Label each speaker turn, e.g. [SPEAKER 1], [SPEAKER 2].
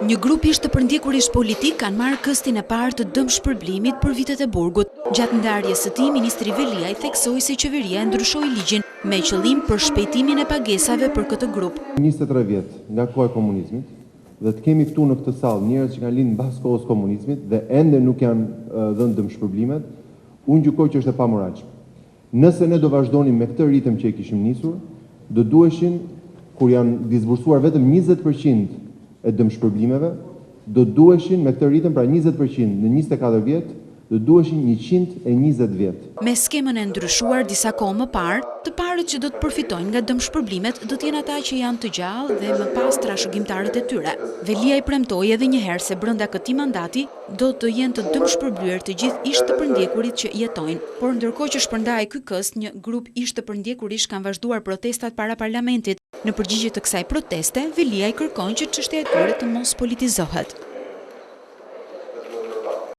[SPEAKER 1] Një grup ishte përndjekurisht politik kanë marrë këstin e parë të dëmshpërblimit për vitet e burgut. Gjatë ndarjes së tij, ministri Veliaj theksoi se qeveria e ndryshoi ligjin me qëllim për shpejtimin e pagesave për këtë grup.
[SPEAKER 2] 23 vjet nga koha e komunizmit dhe të kemi këtu në këtë sallë njerëz që kanë lindur mbas kohës komunizmit dhe ende nuk janë dhënë dëmshpërblimet, unë gjykoj që është e pamoralshme. Nëse ne do vazhdonim me këtë ritëm që e kishim nisur, do duheshin, kur janë disbursuar vetëm 20% e dëmshpërblimeve, do duheshin me këtë ritëm, pra 20% në 24 vjet, do duheshin 120 vjet.
[SPEAKER 1] Me skemën e ndryshuar disa kohë më parë, të parët që do të përfitojnë nga dëmshpërblimet do të jenë ata që janë të gjallë dhe më pas trashëgimtarët e tyre. Veliaj premtoi edhe një herë se brenda këtij mandati do të jenë të dëmshpërblyer të gjithë ish të përndjekurit që jetojnë. Por ndërkohë që shpërndahej ky këst, një grup ish të përndjekurish kanë vazhduar protestat para parlamentit. Në përgjigje të kësaj proteste, Veliaj kërkon që çështja e tyre të mos politizohet.